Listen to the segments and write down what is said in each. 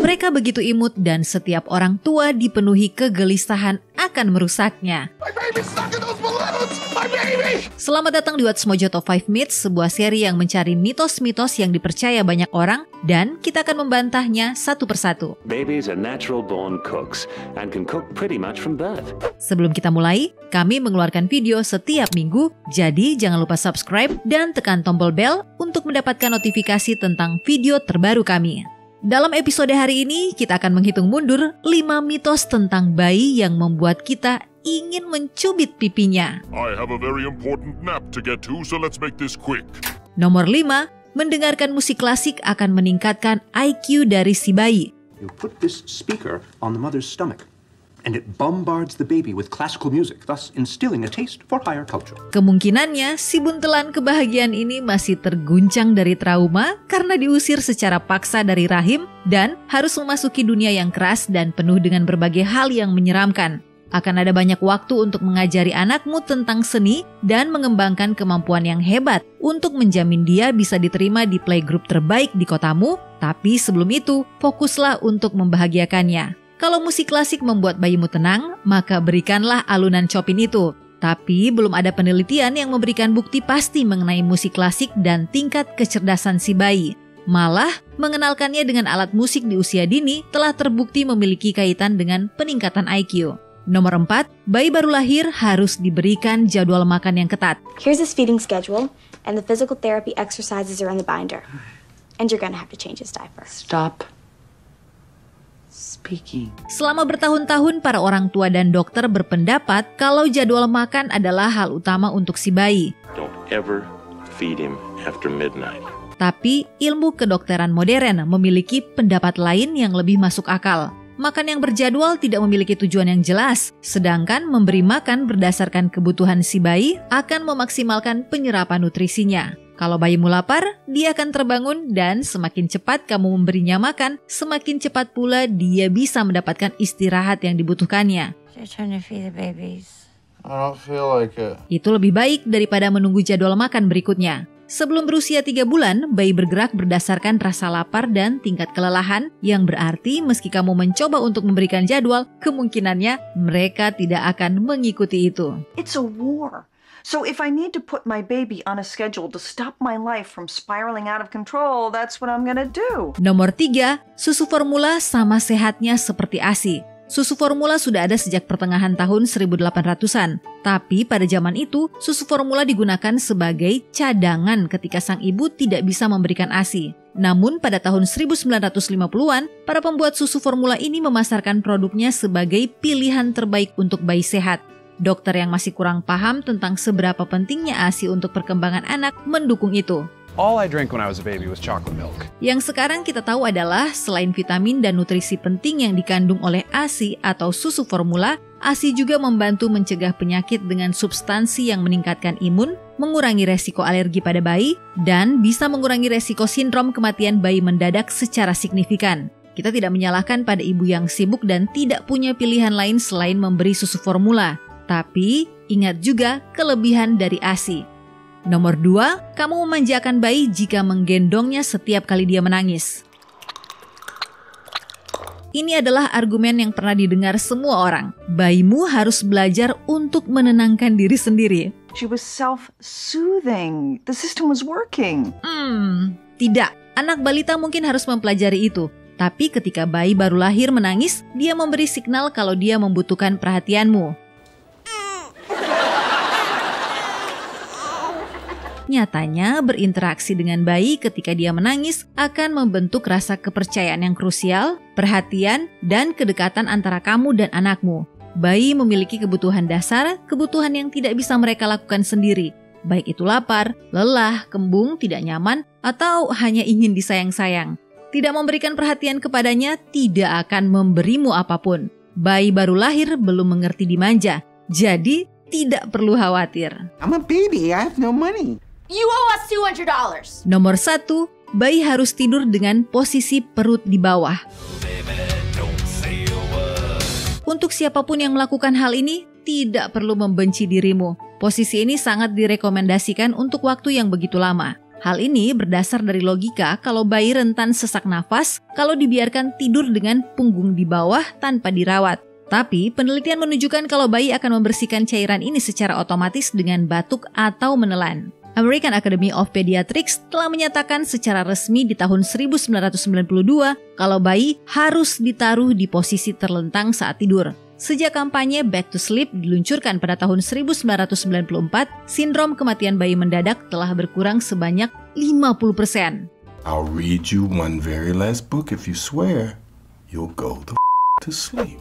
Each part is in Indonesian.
Mereka begitu imut dan setiap orang tua dipenuhi kegelisahan akan merusaknya. Selamat datang di What's Mojo Top 5 Myths, sebuah seri yang mencari mitos-mitos yang dipercaya banyak orang dan kita akan membantahnya satu persatu. Babies are natural born cooks and can cook pretty much from birth. Sebelum kita mulai, kami mengeluarkan video setiap minggu, jadi jangan lupa subscribe dan tekan tombol bell untuk mendapatkan notifikasi tentang video terbaru kami. Dalam episode hari ini, kita akan menghitung mundur 5 mitos tentang bayi yang membuat kita ingin mencubit pipinya. I have a very important nap to get to, so let's make this quick. Nomor 5, mendengarkan musik klasik akan meningkatkan IQ dari si bayi. You put this speaker on the mother's stomach, and it bombards the baby with classical music, thus instilling a taste for higher culture. Kemungkinannya si buntelan kebahagiaan ini masih terguncang dari trauma karena diusir secara paksa dari rahim dan harus memasuki dunia yang keras dan penuh dengan berbagai hal yang menyeramkan. Akan ada banyak waktu untuk mengajari anakmu tentang seni dan mengembangkan kemampuan yang hebat untuk menjamin dia bisa diterima di playgroup terbaik di kotamu, tapi sebelum itu fokuslah untuk membahagiakannya. Kalau musik klasik membuat bayimu tenang, maka berikanlah alunan Chopin itu. Tapi belum ada penelitian yang memberikan bukti pasti mengenai musik klasik dan tingkat kecerdasan si bayi. Malah, mengenalkannya dengan alat musik di usia dini telah terbukti memiliki kaitan dengan peningkatan IQ. Nomor 4, bayi baru lahir harus diberikan jadwal makan yang ketat. Here's his feeding schedule, and the physical therapy exercises are in the binder. And you're gonna have to change his diaper. Stop speaking. Selama bertahun-tahun, para orang tua dan dokter berpendapat kalau jadwal makan adalah hal utama untuk si bayi. Don't ever feed him after midnight. Tapi ilmu kedokteran modern memiliki pendapat lain yang lebih masuk akal. Makan yang berjadwal tidak memiliki tujuan yang jelas, sedangkan memberi makan berdasarkan kebutuhan si bayi akan memaksimalkan penyerapan nutrisinya. Kalau bayimu lapar, dia akan terbangun dan semakin cepat kamu memberinya makan, semakin cepat pula dia bisa mendapatkan istirahat yang dibutuhkannya. Itu lebih baik daripada menunggu jadwal makan berikutnya. Sebelum berusia 3 bulan, bayi bergerak berdasarkan rasa lapar dan tingkat kelelahan, yang berarti meski kamu mencoba untuk memberikan jadwal, kemungkinannya mereka tidak akan mengikuti itu. It's a war. So if I need to put my baby on a schedule to stop my life from spiraling out of control, that's what I'm gonna do. Nomor 3, susu formula sama sehatnya seperti ASI. Susu formula sudah ada sejak pertengahan tahun 1800-an. Tapi pada zaman itu, susu formula digunakan sebagai cadangan ketika sang ibu tidak bisa memberikan ASI. Namun pada tahun 1950-an, para pembuat susu formula ini memasarkan produknya sebagai pilihan terbaik untuk bayi sehat. Dokter yang masih kurang paham tentang seberapa pentingnya ASI untuk perkembangan anak mendukung itu. All I drank when I was a baby was chocolate milk. Yang sekarang kita tahu adalah selain vitamin dan nutrisi penting yang dikandung oleh ASI atau susu formula, ASI juga membantu mencegah penyakit dengan substansi yang meningkatkan imun, mengurangi resiko alergi pada bayi, dan bisa mengurangi resiko sindrom kematian bayi mendadak secara signifikan. Kita tidak menyalahkan pada ibu yang sibuk dan tidak punya pilihan lain selain memberi susu formula. Tapi ingat juga kelebihan dari ASI. Nomor 2, kamu memanjakan bayi jika menggendongnya setiap kali dia menangis. Ini adalah argumen yang pernah didengar semua orang. Bayimu harus belajar untuk menenangkan diri sendiri. She was self-soothing. The system was working. Tidak. Anak balita mungkin harus mempelajari itu. Tapi ketika bayi baru lahir menangis, dia memberi signal kalau dia membutuhkan perhatianmu. Nyatanya, berinteraksi dengan bayi ketika dia menangis akan membentuk rasa kepercayaan yang krusial, perhatian, dan kedekatan antara kamu dan anakmu. Bayi memiliki kebutuhan dasar, kebutuhan yang tidak bisa mereka lakukan sendiri. Baik itu lapar, lelah, kembung, tidak nyaman, atau hanya ingin disayang-sayang. Tidak memberikan perhatian kepadanya tidak akan memberimu apapun. Bayi baru lahir belum mengerti dimanja, jadi tidak perlu khawatir. I'm a baby, I have no money. You owe us $200. Nomor 1, bayi harus tidur dengan posisi perut di bawah. Untuk siapapun yang melakukan hal ini, tidak perlu membenci dirimu. Posisi ini sangat direkomendasikan untuk waktu yang begitu lama. Hal ini berdasar dari logika kalau bayi rentan sesak nafas kalau dibiarkan tidur dengan punggung di bawah tanpa dirawat. Tapi penelitian menunjukkan kalau bayi akan membersihkan cairan ini secara otomatis dengan batuk atau menelan. American Academy of Pediatrics telah menyatakan secara resmi di tahun 1992 kalau bayi harus ditaruh di posisi terlentang saat tidur. Sejak kampanye Back to Sleep diluncurkan pada tahun 1994, sindrom kematian bayi mendadak telah berkurang sebanyak 50%. I'll read you one very last book if you swear you'll go to sleep.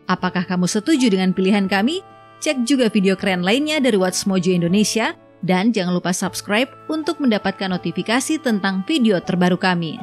Apakah kamu setuju dengan pilihan kami? Cek juga video keren lainnya dari What's Mojo Indonesia dan jangan lupa subscribe untuk mendapatkan notifikasi tentang video terbaru kami.